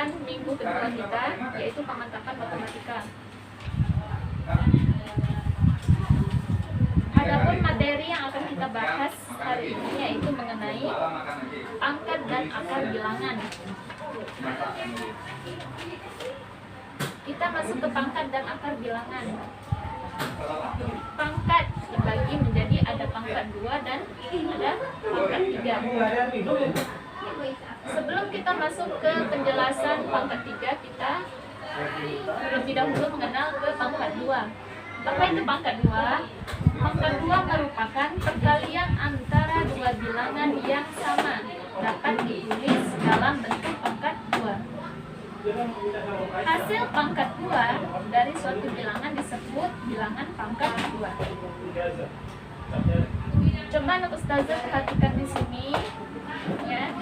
merupakan minggu kedua kita, yaitu pemantapan matematika. Adapun materi yang akan kita bahas hari ini yaitu mengenai pangkat dan akar bilangan. Kita masuk ke pangkat dan akar bilangan. Pangkat dibagi menjadi ada pangkat 2 dan ada pangkat 3. Sebelum kita masuk ke penjelasan pangkat 3, kita terlebih dahulu mengenal ke pangkat 2. Apa itu pangkat 2? Pangkat 2 merupakan perkalian antara dua bilangan yang sama, dapat ditulis dalam bentuk pangkat 2. Hasil pangkat 2 dari suatu bilangan disebut bilangan pangkat 2. Coba anak ustazah perhatikan di sini, ya.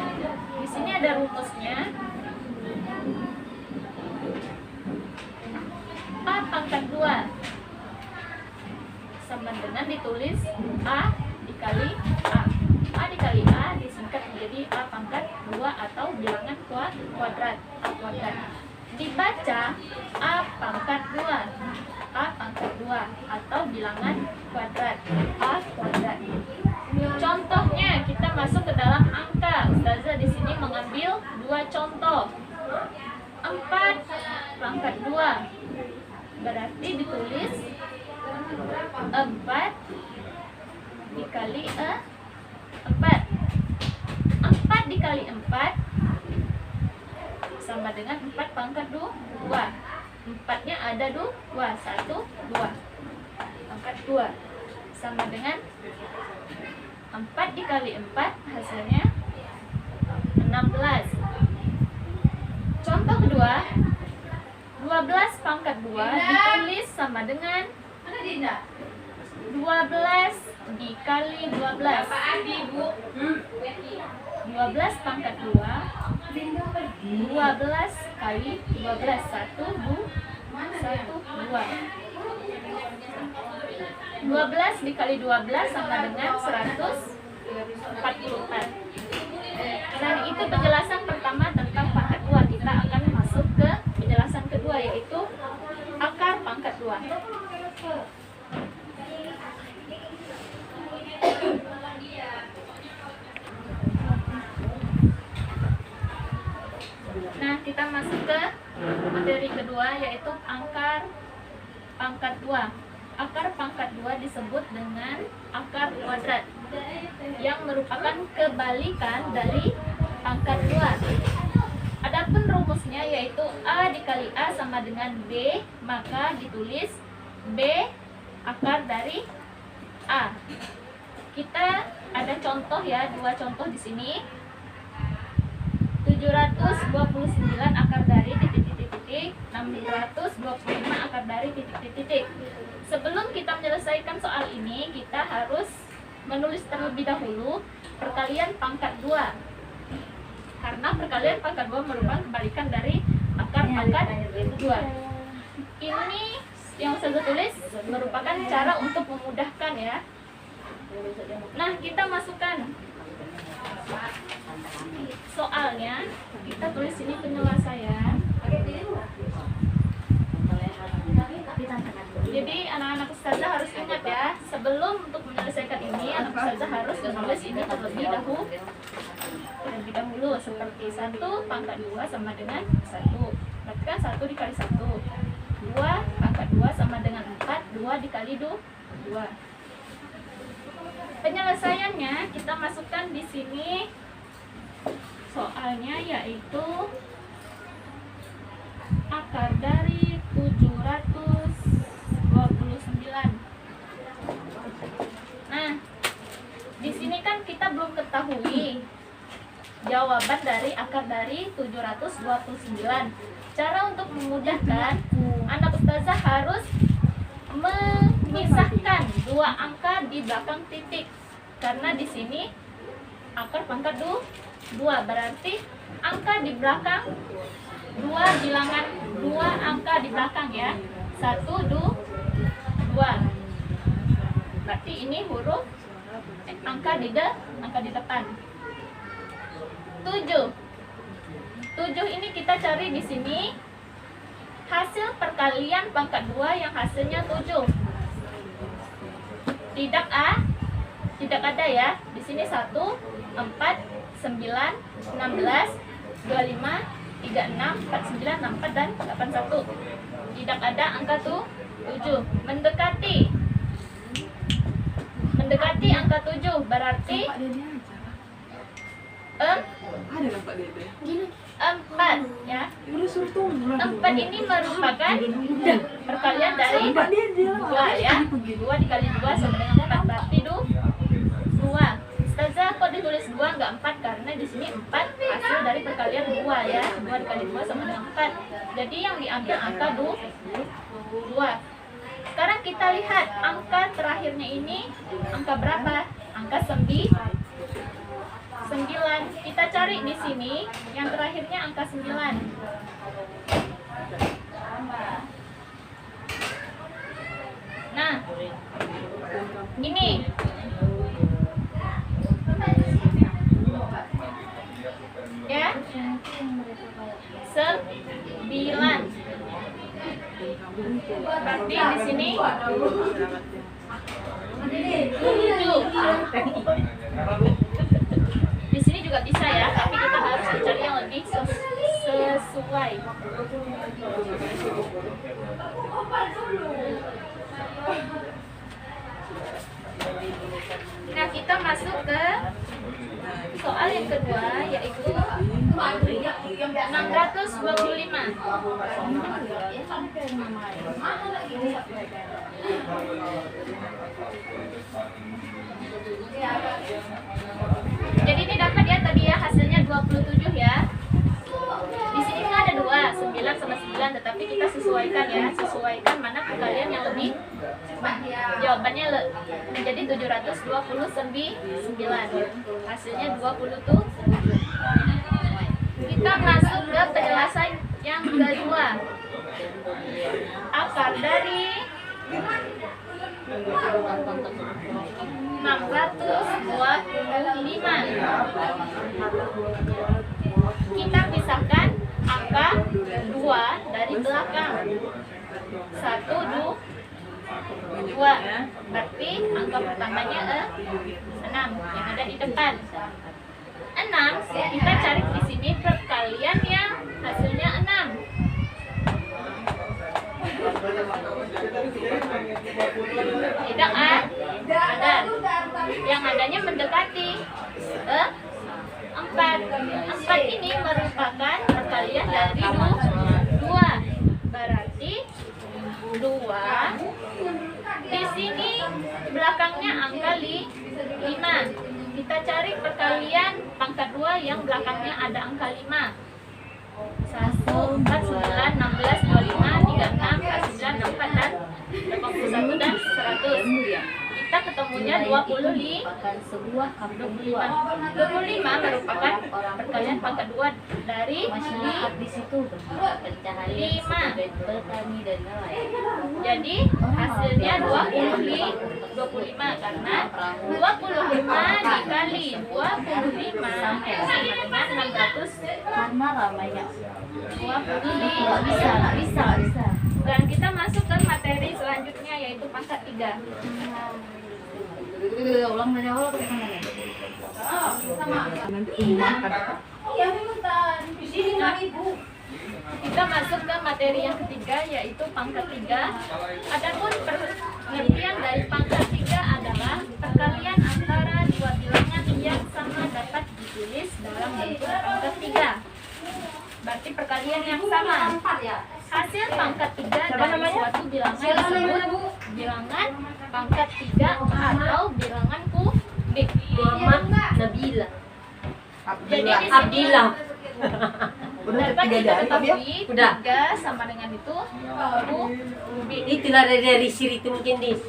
Di sini ada rumusnya. A pangkat 2 sama dengan ditulis A dikali A. A dikali A disingkat menjadi A pangkat 2 atau bilangan kuadrat, A kuadrat. Dibaca A pangkat 2, A pangkat 2 atau bilangan kuadrat, A kuadrat. Contohnya kita masuk ke dalam angka. Ustazah di sini mengambil 2 contoh. 4 pangkat 2 berarti ditulis 4 dikali 4. 4 dikali 4 sama dengan 4 pangkat 2. 4-nya ada 2, 1, 2. Pangkat 2 sama dengan 4 dikali 4 hasilnya 16. Contoh kedua, 12 pangkat 2 ditulis sama dengan 12 dikali 12. 12 pangkat 2 12 kali 12 1, 2. 12 dikali 12 sama dengan 144. Nah, itu penjelasan pertama tentang pangkat 2. Kita akan masuk ke penjelasan kedua, yaitu akar pangkat 2. Nah, kita masuk ke materi kedua, yaitu akar pangkat 2. Akar pangkat 2 disebut dengan akar kuadrat, yang merupakan kebalikan dari pangkat 2. Adapun rumusnya yaitu A dikali A sama dengan B, maka ditulis B akar dari A. Kita ada contoh ya, 2 contoh di sini. 729 akar dari titik-titik-titik, 625 akar dari titik-titik-titik. Sebelum kita menyelesaikan soal ini, kita harus menulis terlebih dahulu perkalian pangkat 2. Karena perkalian pangkat 2 merupakan kebalikan dari akar pangkat 2. Ini yang saya tulis merupakan cara untuk memudahkan ya. Nah, kita masukkan soalnya, kita tulis ini penyelesaian. Jadi anak-anak ustazah harus ingat ya, sebelum untuk menyelesaikan ini, anak ustazah harus menulis ini terlebih dahulu seperti 1 pangkat 2 sama dengan 1. Berarti kan 1 dikali 1. 2 pangkat 2 sama dengan 4, 2 dikali 2. Penyelesaiannya kita masukkan di sini soalnya, yaitu akar dari 729. Nah, di sini kan kita belum ketahui jawaban dari akar dari 729. Cara untuk memudahkan, anak ustazah harus memisahkan 2 angka di belakang titik. Karena di sini akar pangkat 2, berarti angka di belakang 2 bilangan 2 angka di belakang ya. 1, 2. Berarti ini huruf angka di depan. 7 7 ini kita cari di sini hasil perkalian pangkat 2 yang hasilnya 7. Tidak ada ya. Di sini 1, 4, 9, 16, 25, 36, 49, 64 dan 81. Tidak ada angka 7. Mendekati angka 7 berarti 4 ya. 4 ini merupakan perkalian dari 2 ya. 2 dikali 2 sama dengan 4 berarti 2. Ustazah kok ditulis 2 enggak 4? Karena di sini 4 hasil dari perkalian 2 ya. 2 dikali 2 sama dengan 4. Jadi yang diambil angka 2. Sekarang kita lihat angka terakhirnya ini angka berapa? Angka 9. Kita cari di sini yang terakhirnya angka 9. Nah, ini ya, 9. Berarti di sini 7. Di sini juga bisa ya, tapi kita harus mencari yang lebih sesuai. Nah, kita masuk ke soal yang kedua, yaitu 625. Jadi ini dapat ya tadi ya, hasilnya 27 ya. Di sini kan ada 2, 9 sama 9, tetapi kita sesuaikan ya, sesuaikan mana perkalian yang lebih. Jawabannya menjadi 729. Hasilnya 27. Kita masuk ke penjelasan yang kedua. Akar dari 625. Kita pisahkan angka 2 dari belakang. 1, 2. Berarti angka pertamanya 6 yang ada di depan. 6 kita cari di sini perkalian yang hasilnya 6. Tidak ada. Yang adanya mendekati 4. 4 ini merupakan perkalian dari 2. Berarti 2. Di sini belakangnya angka 5. Kita cari perkalian pangkat 2 yang belakangnya ada angka 5. 1, 4, 9, 16, 25, 36, 49, 64 dan 81 dan 100. Kita ketemunya 25 merupakan perkalian pangkat 2 dari 5. Jadi hasilnya 25 karena 25 dikali 25 sama dengan 600. Karena ramainya 25 bisa. Dan kita masuk ke materi selanjutnya, yaitu pangkat 3. Ulang dari awal ke sana. Kita masuk ke materi yang ketiga, yaitu pangkat 3. Adapun pengertian dari pangkat 3 adalah perkalian antara dua bilangan yang sama dapat ditulis dalam bentuk pangkat 3. Berarti perkalian yang sama. Hasil pangkat 3 dari suatu bilangan disebut bilangan pangkat 3 atau bilangan kubik. Nabila. Jadi di sini Abdillah. dapat diketahui 3 sama dengan itu kubik. Itulah dari siri itu mungkin dis.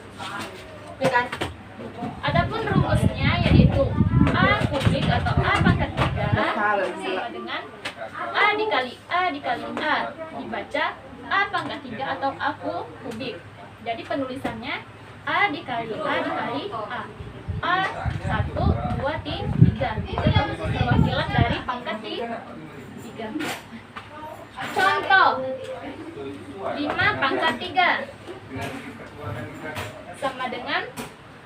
Kan? Adapun rumusnya yaitu A kubik atau A pangkat 3 sama dengan A dikali A dibaca A pangkat 3 atau A kubik. Jadi penulisannya A dikali A dikali A 1, 2, 3. Itu perwakilan dari pangkat 3. 3. Contoh 5 pangkat 3 sama dengan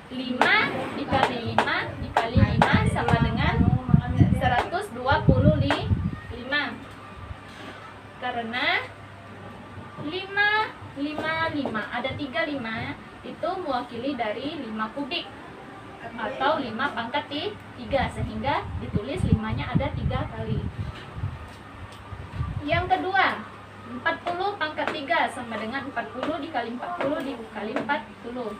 5 dikali 5 dikali 5 sama dengan 125. Karena 5 ada 3 5 itu mewakili dari 5 kubik atau 5 pangkat 3, sehingga ditulis 5-nya ada 3 kali. Yang kedua, 40 pangkat 3 sama dengan 40 dikali 40 dikali 40.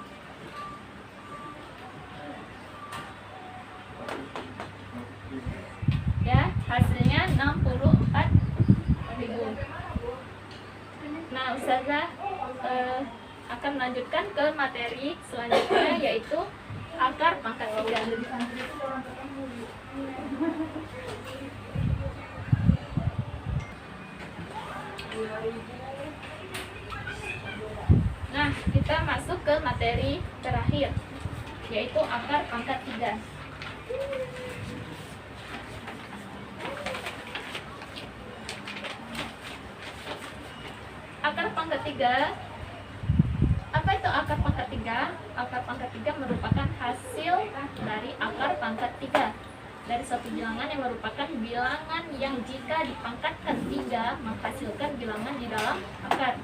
Ya, hasilnya 64.000. Nah, Ustazah akan melanjutkan ke materi selanjutnya, yaitu akar pangkat 3. Nah, kita masuk ke materi terakhir, yaitu akar pangkat 3. Akar pangkat 3. Apa itu akar pangkat 3? Akar pangkat 3 merupakan hasil dari akar pangkat 3 dari suatu bilangan yang merupakan bilangan yang jika dipangkatkan 3 menghasilkan bilangan di dalam akar.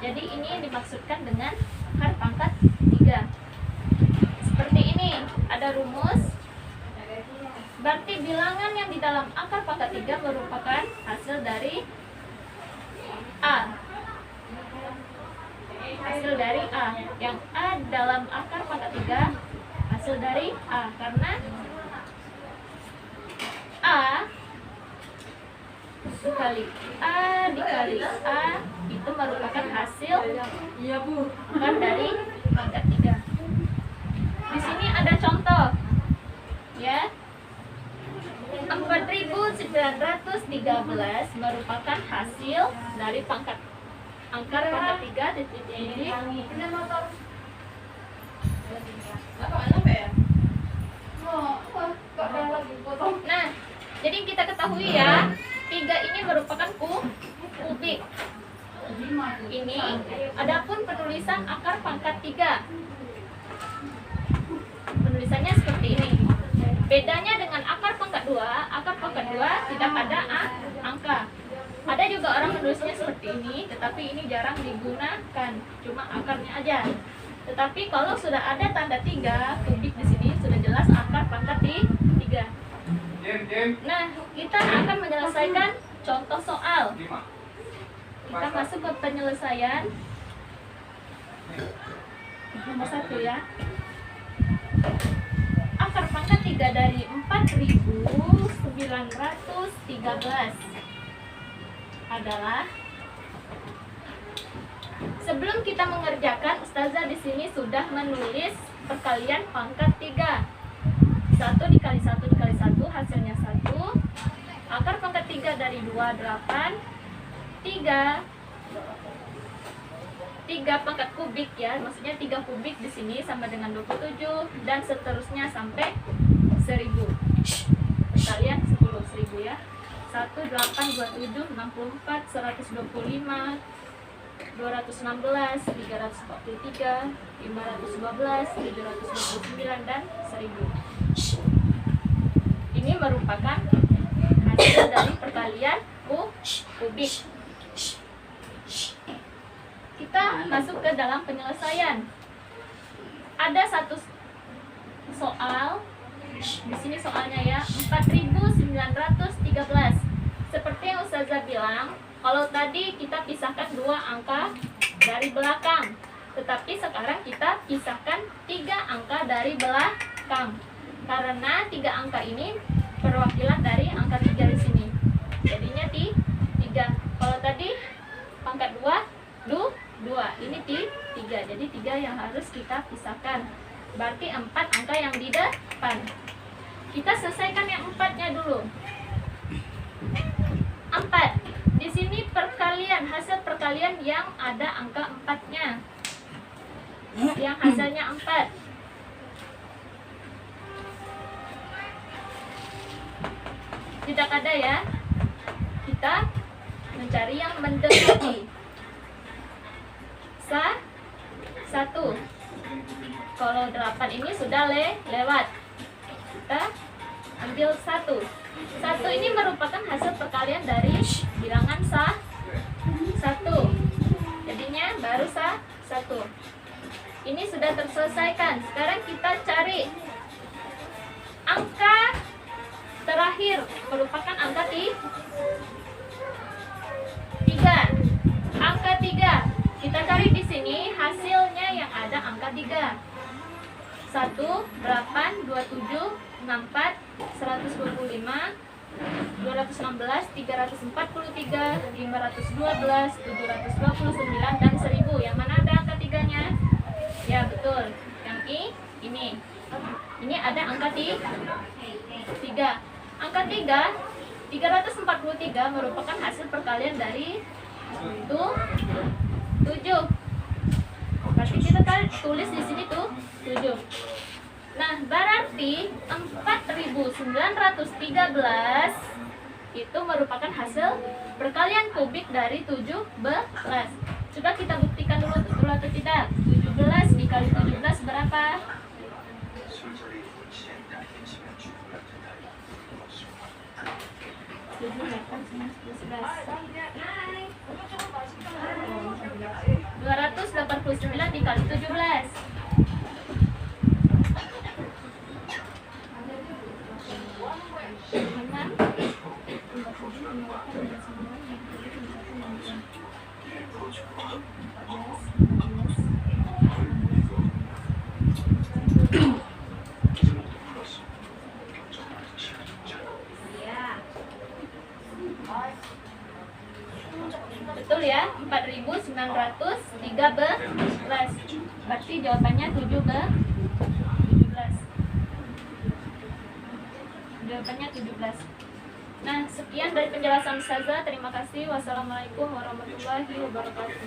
Jadi ini yang dimaksudkan dengan akar pangkat 3. Seperti ini, ada rumus. Berarti bilangan yang di dalam akar pangkat 3 merupakan hasil dari A. Hasil dari A. Yang A dalam akar pangkat 3 hasil dari A, karena A dikali A dikali A itu merupakan hasil akar dari pangkat 3. Di sini ada contoh, ya. 4.913 merupakan hasil dari akar pangkat 3 titik. Nah, jadi kita ketahui ya, 3 ini merupakan kubik. Ini adapun penulisan akar pangkat 3. Penulisannya seperti ini. Bedanya dengan akar pangkat 2 tidak ada angka. Ada juga orang menulisnya seperti ini, tetapi ini jarang digunakan, cuma akarnya aja. Tetapi kalau sudah ada tanda 3 kubik di sini, sudah jelas akar pangkat 3. Nah, kita akan menyelesaikan contoh soal. Kita masuk ke penyelesaian nomor 1 ya. Akar pangkat 3 dari 4.913 adalah, sebelum kita mengerjakan, Ustazah di sini sudah menulis perkalian pangkat 3. 1 dikali 1 dikali 1 hasilnya 1. Akar pangkat 3 dari 2 8. 3 pangkat kubik ya, maksudnya 3 kubik di sini sama dengan 27 dan seterusnya sampai 1000. Perkalian 10.000 ya. 1 8 27 64 125 216 343 512 729 dan 1000. Ini merupakan hasil dari perkalian kubik. Kita masuk ke dalam penyelesaian. Ada satu soal di sini, soalnya ya, 4.913. Seperti yang Ustazah bilang, kalau tadi kita pisahkan 2 angka dari belakang, tetapi sekarang kita pisahkan 3 angka dari belakang. Karena 3 angka ini perwakilan dari angka 3 di sini. Jadinya 3. Kalau tadi pangkat 2, 2. Ini 3. Jadi 3 yang harus kita pisahkan. Berarti 4 angka yang di depan. Kita selesaikan yang 4-nya dulu. 4. Di sini perkalian, hasil perkalian yang ada angka 4-nya. Yang hasilnya 4. Tidak ada ya. Kita kita mencari yang mendekati. 1. Kalau 8 ini sudah lewat. Kita ambil 1. 1 ini merupakan hasil perkalian dari bilangan 1. Jadinya baru 1. Ini sudah terselesaikan. Sekarang kita cari angka terakhir, merupakan angka 3. Angka 3. Kita cari di sini hasilnya yang ada angka 3. 1, 8, 27, 64, 125, 216, 343, 512, 729, dan 1000. Yang mana ada angka 3-nya? Ya, betul. Yang ini. Ini ada angka 3. Angka 3, 343 merupakan hasil perkalian dari 7. Berarti kita tulis di sini tuh 7. Nah, berarti 4913 itu merupakan hasil perkalian kubik dari 17. Coba kita buktikan dulu betul atau tidak. 17 dikali 17 berapa? 289 dikali 17. Betul ya, 4913. Berarti jawabannya 17. Jawabannya 17. Nah, sekian dari penjelasan Ustazah. Terima kasih. Wassalamualaikum warahmatullahi wabarakatuh.